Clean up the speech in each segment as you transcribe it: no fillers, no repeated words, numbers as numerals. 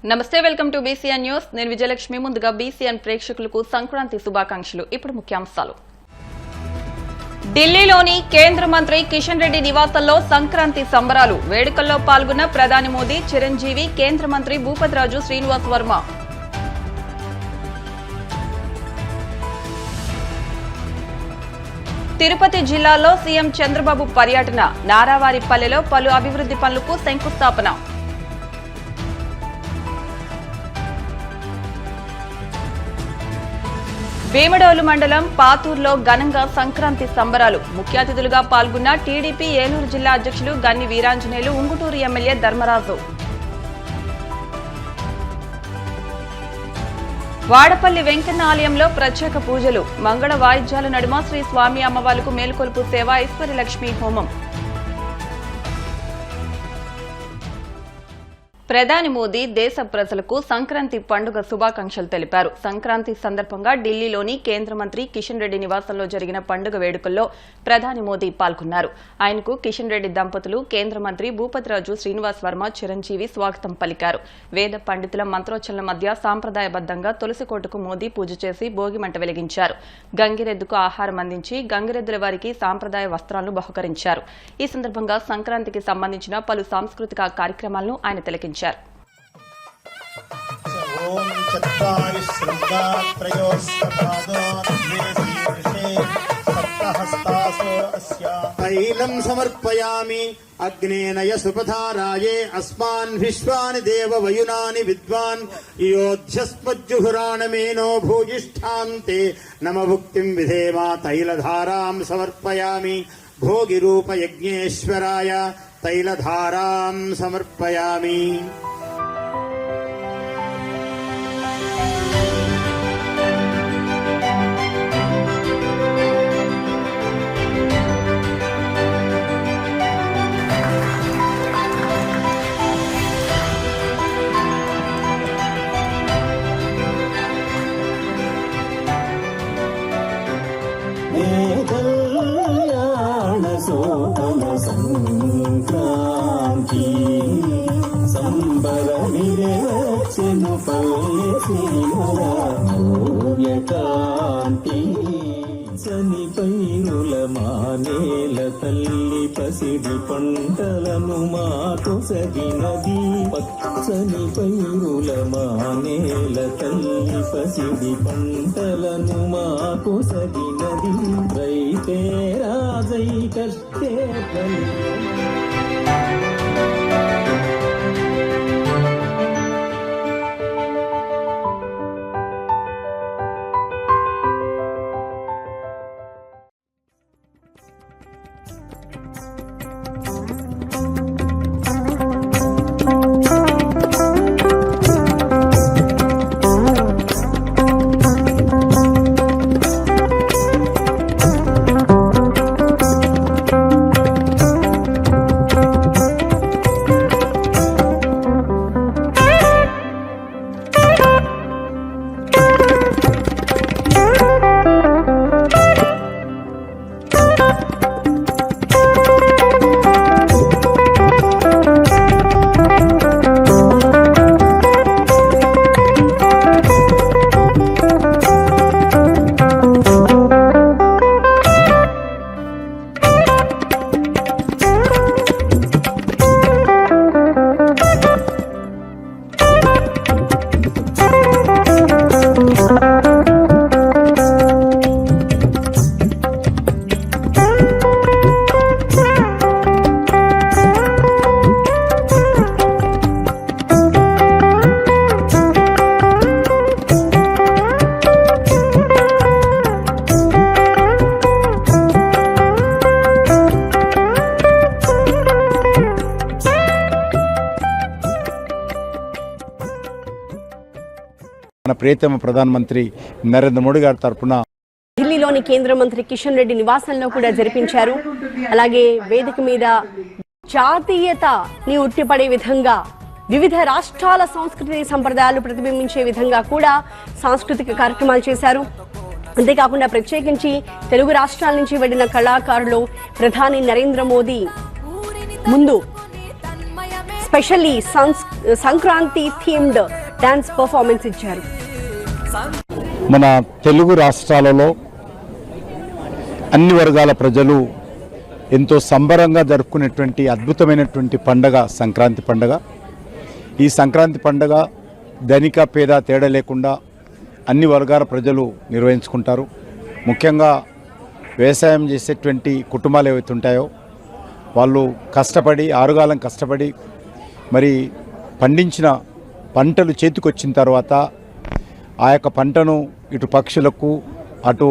నమస్తే, welcome to BCN news. నేను విజయలక్ష్మి. ముందుగా బీసీఎన్ ప్రేక్షకులకు సంక్రాంతి శుభాకాంక్షలు. ఇప్పుడు ముఖ్యాంశాలు. ఢిల్లీలోని కేంద్ర మంత్రి కిషన్ రెడ్డి నివాసంలో సంక్రాంతి సంబరాలు. వేడుకల్లో పాల్గొన్న ప్రధాని మోదీ, చిరంజీవి, కేంద్ర మంత్రి భూపతిరాజు శ్రీనివాస్ వర్మ. తిరుపతి జిల్లాలో సీఎం చంద్రబాబు పర్యటన. నారావారిపల్లెలో పలు అభివృద్ధి పనులకు శంకుస్థాపన. వేమడోలు మండలం పాతూరులో ఘనంగా సంక్రాంతి సంబరాలు. ముఖ్య అతిథులుగా పాల్గొన్న టీడీపీ ఏలూరు జిల్లా అధ్యక్షులు గన్ని వీరాంజనేయులు, ఉంగుటూరు ఎమ్మెల్యే ధర్మరాజు. వాడపల్లి వెంకన్న ఆలయంలో ప్రత్యేక పూజలు. మంగళ వాయిద్యాల నడుమ శ్రీ స్వామి అమ్మవార్లకు మేల్కొల్పు సేవ, ఐశ్వర్యలక్ష్మి హోమం. ప్రధాని మోదీ దేశ ప్రజలకు సంక్రాంతి పండుగ శుభాకాంక్షలు తెలిపారు. సంక్రాంతి సందర్భంగా ఢిల్లీలోని కేంద్ర మంత్రి కిషన్ రెడ్డి నివాసంలో జరిగిన పండుగ వేడుకల్లో ప్రధాని మోదీ పాల్గొన్నారు. ఆయనకు కిషన్ రెడ్డి దంపతులు, కేంద్ర మంత్రి భూపతిరాజు శ్రీనివాస్ వర్మ, చిరంజీవి స్వాగతం పలికారు. వేద పండితుల మంత్రోచ్చరణ మధ్య సాంప్రదాయబద్దంగా తులసికోటకు మోదీ పూజ చేసి భోగిమంట వెలిగించారు. గంగిరెద్దుకు ఆహారం అందించి గంగిరెద్దుల వారికి సాంప్రదాయ వస్త్రాలను బహుకరించారు. ఈ సందర్భంగా సంక్రాంతికి సంబంధించిన పలు సాంస్కృతిక కార్యక్రమాలను ఆయన తిలకించారు. తైలం సమర్పయామి అగ్నేనయ సుపధారాయే అస్మాన్ విశ్వాని దేవ వయునాని విద్వాన్ యోధ్యస్మజ్జుహురాణమేనో భూయిష్ఠాంతే నమభుక్తిం విధేమా తైలధారాం సమర్పయామి భోగిరూప యజ్ఞేశ్వరాయ తైలధారాం సమర్పయామి. సంక్రాంతి సంబర నిరచను పల్లెకాంతి చని పైరుల మానేల తల్లి పసిడి పంటలను మాకు సగినది. పచ్చని పైరుల మానేల తల్లి పసిడి పంటలను మాకు సగినది. రైతే రాజై కష్టే మన ప్రియతమ ప్రధానమంత్రి నరేంద్ర మోడీ గారి తరఫున ఢిల్లీలోని కేంద్ర మంత్రి కిషన్ రెడ్డి నివాసంలో కూడా జరిపించారు. అలాగే వేదిక మీద జాతీయతని ఉట్టిపడే విధంగా వివిధ రాష్ట్రాల సంస్కృతి సంప్రదాయాలు ప్రతిబింబించే విధంగా కూడా సాంస్కృతిక కార్యక్రమాలు చేశారు. అంతేకాకుండా ప్రత్యేకించి తెలుగు రాష్ట్రాల నుంచి వెళ్లిన కళాకారులు ప్రధాని నరేంద్ర మోదీ ముందు specially Sankranti themed dance performance ఇచ్చారు. మన తెలుగు రాష్ట్రాలలో అన్ని వర్గాల ప్రజలు ఎంతో సంబరంగా జరుపుకునేటువంటి అద్భుతమైనటువంటి పండగ సంక్రాంతి పండగ. ఈ సంక్రాంతి పండగ ధనిక పేద తేడా లేకుండా అన్ని వర్గాల ప్రజలు నిర్వహించుకుంటారు. ముఖ్యంగా వ్యవసాయం చేసేటువంటి కుటుంబాలు ఏవైతే ఉంటాయో వాళ్ళు కష్టపడి ఆరుగాలం కష్టపడి మరి పండించిన పంటలు చేతికొచ్చిన తర్వాత ఆ యొక్క పంటను ఇటు పక్షులకు అటు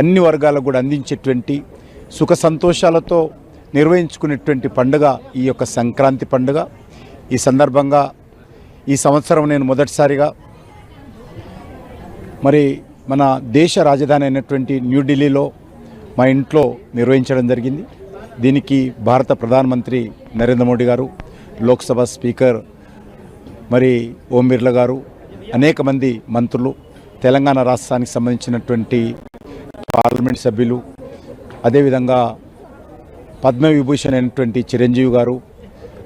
అన్ని వర్గాలకు కూడా అందించేటువంటి సుఖ సంతోషాలతో నిర్వహించుకునేటువంటి పండుగ ఈ యొక్క సంక్రాంతి పండుగ. ఈ సందర్భంగా ఈ సంవత్సరం నేను మొదటిసారిగా మరి మన దేశ రాజధాని అయినటువంటి న్యూఢిల్లీలో మా ఇంట్లో నిర్వహించడం జరిగింది. దీనికి భారత ప్రధానమంత్రి నరేంద్ర మోడీ గారు, లోక్సభ స్పీకర్ మరి ఓం బిర్లా గారు, అనేక మంది మంత్రులు, తెలంగాణ రాష్ట్రానికి సంబంధించినటువంటి పార్లమెంట్ సభ్యులు, అదేవిధంగా పద్మవిభూషణ్ అయినటువంటి చిరంజీవి గారు,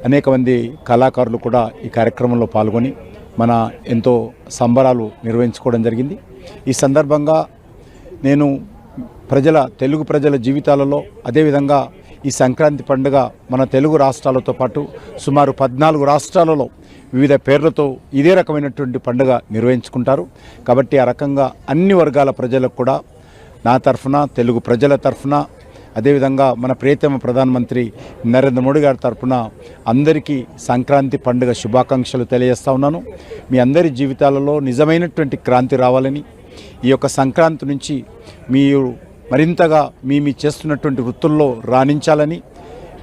అనేక మంది కళాకారులు కూడా ఈ కార్యక్రమంలో పాల్గొని మన ఎంతో సంబరాలు నిర్వహించుకోవడం జరిగింది. ఈ సందర్భంగా నేను తెలుగు ప్రజల జీవితాలలో అదేవిధంగా ఈ సంక్రాంతి పండుగ మన తెలుగు రాష్ట్రాలతో పాటు సుమారు 14 రాష్ట్రాలలో వివిధ పేర్లతో ఇదే రకమైనటువంటి పండుగ నిర్వహించుకుంటారు. కాబట్టి ఆ రకంగా అన్ని వర్గాల ప్రజలకు కూడా నా తరఫున, తెలుగు ప్రజల తరఫున, అదేవిధంగా మన ప్రియతమ ప్రధానమంత్రి నరేంద్ర మోడీ గారి తరఫున అందరికీ సంక్రాంతి పండుగ శుభాకాంక్షలు తెలియజేస్తా ఉన్నాను. మీ అందరి జీవితాలలో నిజమైనటువంటి క్రాంతి రావాలని, ఈ యొక్క సంక్రాంతి నుంచి మీరు మరింతగా మీ చేస్తున్నటువంటి వృత్తుల్లో రాణించాలని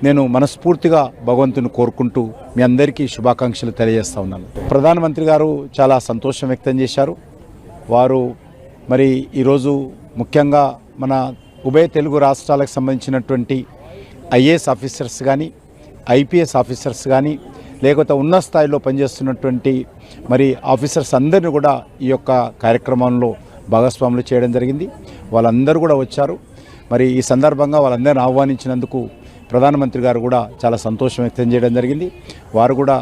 నేను మనస్ఫూర్తిగా భగవంతుని కోరుకుంటూ మీ అందరికీ శుభాకాంక్షలు తెలియజేస్తా ఉన్నాను. ప్రధానమంత్రి గారు చాలా సంతోషం వ్యక్తం చేశారు. వారు మరి ఈరోజు ముఖ్యంగా మన ఉభయ తెలుగు రాష్ట్రాలకు సంబంధించినటువంటి ఐఏఎస్ ఆఫీసర్స్ కానీ, ఐపీఎస్ ఆఫీసర్స్ కానీ, లేకపోతే ఉన్నత స్థాయిలో పనిచేస్తున్నటువంటి మరి ఆఫీసర్స్ అందరినీ కూడా ఈ యొక్క కార్యక్రమంలో భాగస్వాములు చేయడం జరిగింది. వాళ్ళందరూ కూడా వచ్చారు. మరి ఈ సందర్భంగా వాళ్ళందరిని ఆహ్వానించినందుకు ప్రధానమంత్రి గారు కూడా చాలా సంతోషం వ్యక్తం చేయడం జరిగింది. వారు కూడా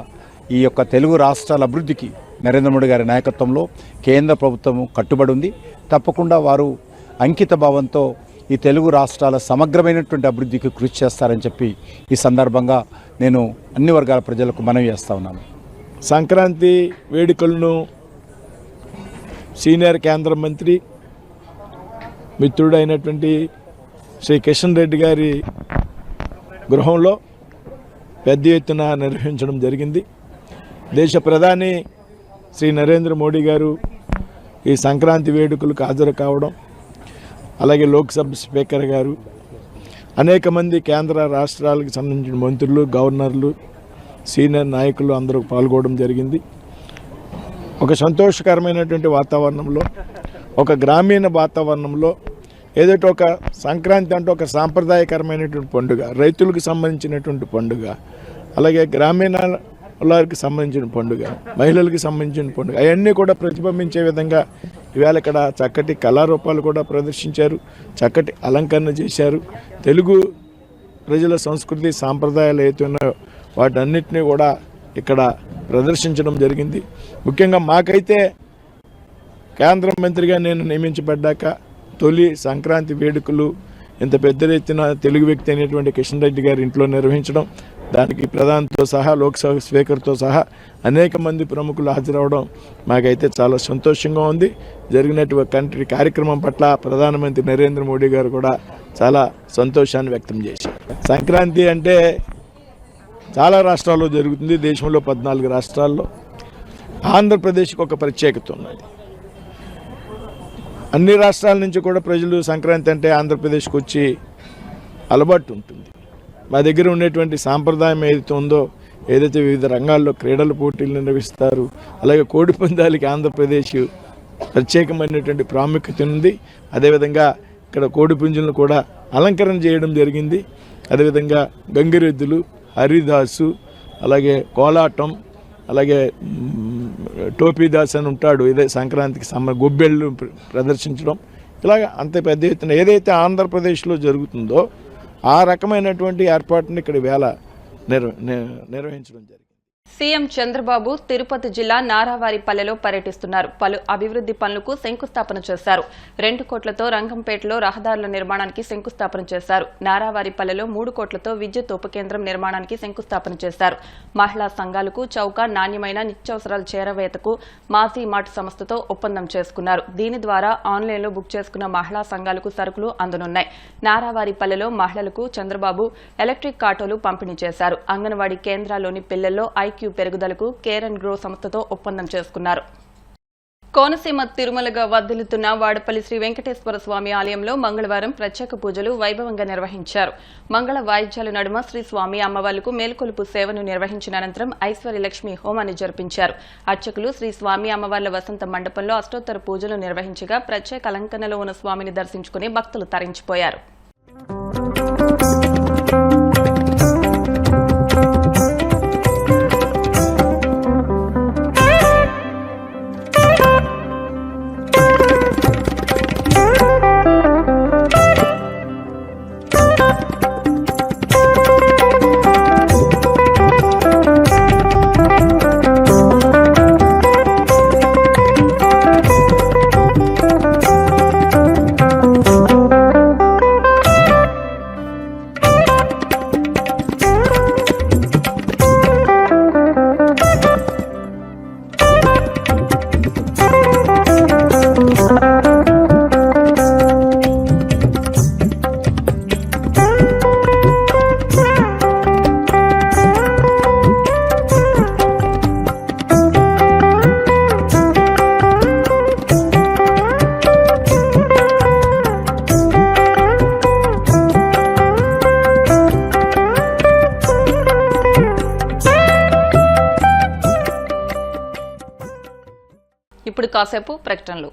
ఈ యొక్క తెలుగు రాష్ట్రాల అభివృద్ధికి నరేంద్ర మోడీ గారి నాయకత్వంలో కేంద్ర ప్రభుత్వం కట్టుబడి ఉంది. తప్పకుండా వారు అంకిత భావంతో ఈ తెలుగు రాష్ట్రాల సమగ్రమైనటువంటి అభివృద్ధికి కృషి చేస్తారని చెప్పి ఈ సందర్భంగా నేను అన్ని వర్గాల ప్రజలకు మనవి చేస్తా ఉన్నాను. సంక్రాంతి వేడుకలను సీనియర్ కేంద్ర మంత్రి మిత్రుడైనటువంటి శ్రీ కిషన్ రెడ్డి గారి గృహంలో పెద్ద ఎత్తున నిర్వహించడం జరిగింది. దేశ ప్రధాని శ్రీ నరేంద్ర మోడీ గారు ఈ సంక్రాంతి వేడుకలకు హాజరు కావడం, అలాగే లోక్సభ స్పీకర్ గారు, అనేక మంది కేంద్ర రాష్ట్రాలకు సంబంధించిన మంత్రులు, గవర్నర్లు, సీనియర్ నాయకులు అందరూ పాల్గొనడం జరిగింది. ఒక సంతోషకరమైనటువంటి వాతావరణంలో, ఒక గ్రామీణ వాతావరణంలో ఏదైతే ఒక సంక్రాంతి అంటే ఒక సాంప్రదాయకరమైనటువంటి పండుగ, రైతులకు సంబంధించినటువంటి పండుగ, అలాగే గ్రామీణాలకు సంబంధించిన పండుగ, మహిళలకు సంబంధించిన పండుగ, అవన్నీ కూడా ప్రతిబింబించే విధంగా ఇవాళ ఇక్కడ చక్కటి కళారూపాలు కూడా ప్రదర్శించారు, చక్కటి అలంకరణ చేశారు. తెలుగు ప్రజల సంస్కృతి సాంప్రదాయాలు ఏవైతే ఉన్నాయో వాటన్నిటినీ కూడా ఇక్కడ ప్రదర్శించడం జరిగింది. ముఖ్యంగా మాకైతే కేంద్ర మంత్రిగా నేను నియమించబడ్డాక తొలి సంక్రాంతి వేడుకలు ఇంత పెద్ద ఎత్తున తెలుగు వ్యక్తి అయినటువంటి కిషన్ రెడ్డి గారి ఇంట్లో నిర్వహించడం, దానికి ప్రధానితో సహా లోక్సభ స్పీకర్తో సహా అనేక మంది ప్రముఖులు హాజరవడం మాకైతే చాలా సంతోషంగా ఉంది. జరిగినటువంటి కార్యక్రమం పట్ల ప్రధానమంత్రి నరేంద్ర మోడీ గారు కూడా చాలా సంతోషాన్ని వ్యక్తం చేశారు. సంక్రాంతి అంటే చాలా రాష్ట్రాల్లో జరుగుతుంది, దేశంలో 14 రాష్ట్రాల్లో. ఆంధ్రప్రదేశ్కి ఒక ప్రత్యేకత ఉన్నది. అన్ని రాష్ట్రాల నుంచి కూడా ప్రజలు సంక్రాంతి అంటే ఆంధ్రప్రదేశ్కి వచ్చి అలవాటు ఉంటుంది. మా దగ్గర ఉండేటువంటి సాంప్రదాయం ఏదైతే ఉందో, ఏదైతే వివిధ రంగాల్లో క్రీడల పోటీలు నిర్వహిస్తారు, అలాగే కోడి పందాలకి ఆంధ్రప్రదేశ్ ప్రత్యేకమైనటువంటి ప్రాముఖ్యత ఉంది. అదేవిధంగా ఇక్కడ కోడి పుంజులను కూడా అలంకరణ చేయడం జరిగింది. అదేవిధంగా గంగిరెద్దులు, హరిదాసు, అలాగే కోలాటం, అలాగే టోపీదాస్ అని ఉంటాడు, ఇదే సంక్రాంతికి గొబ్బెళ్ళు ప్రదర్శించడం, ఇలాగ అంత పెద్ద ఎత్తున ఏదైతే ఆంధ్రప్రదేశ్లో జరుగుతుందో ఆ రకమైనటువంటి ఏర్పాటుని ఇక్కడ వేళ నిర్వహించడం జరిగింది. సీఎం చంద్రబాబు తిరుపతి జిల్లా నారావారిపల్లెలో పర్యటిస్తున్నారు. పలు అభివృద్ది పనులకు శంకుస్థాపన చేశారు. 2 కోట్లతో రంగంపేటలో రహదారుల నిర్మాణానికి శంకుస్థాపన చేశారు. నారావారిపల్లెలో 3 కోట్లతో విద్యుత్ ఉపకేంద్రం నిర్మాణానికి శంకుస్థాపన చేశారు. మహిళా సంఘాలకు చౌక నాణ్యమైన నిత్యావసరాల చేరవేతకు మాజీ మార్ట్ సంస్థతో ఒప్పందం చేసుకున్నారు. దీని ద్వారా ఆన్లైన్లో బుక్ చేసుకున్న మహిళా సంఘాలకు సరుకులు అందనున్నాయి. నారావారిపల్లెలో మహిళలకు చంద్రబాబు ఎలక్ట్రిక్ ఆటోలు పంపిణీ చేశారు. అంగన్వాడీ కేంద్రాల్లోని పిల్లల్లో ఐక్యూ పెరుగుదలకు కేర్ అండ్ గ్రో సంస్థతో ఒప్పందం చేసుకున్నారు. కోనసీమ తిరుమలగా వర్ధిల్లుతున్న వాడపల్లి శ్రీ వెంకటేశ్వర స్వామి ఆలయంలో మంగళవారం ప్రత్యేక పూజలు వైభవంగా నిర్వహించారు. మంగళ వాయిద్యాల నడుమ శ్రీ స్వామి అమ్మవార్లకు మేల్కొలుపు సేవను నిర్వహించిన అనంతరం ఐశ్వర్యలక్ష్మి హోమాన్ని జరిపించారు. అర్చకులు శ్రీ స్వామి అమ్మవార్ల వసంత మండపంలో అష్టోత్తర పూజలు నిర్వహించగా ప్రత్యేక అలంకరణలో ఉన్న స్వామిని దర్శించుకుని భక్తులు తరించిపోయారు. ఇప్పుడు కాసేపు ప్రకటనలు.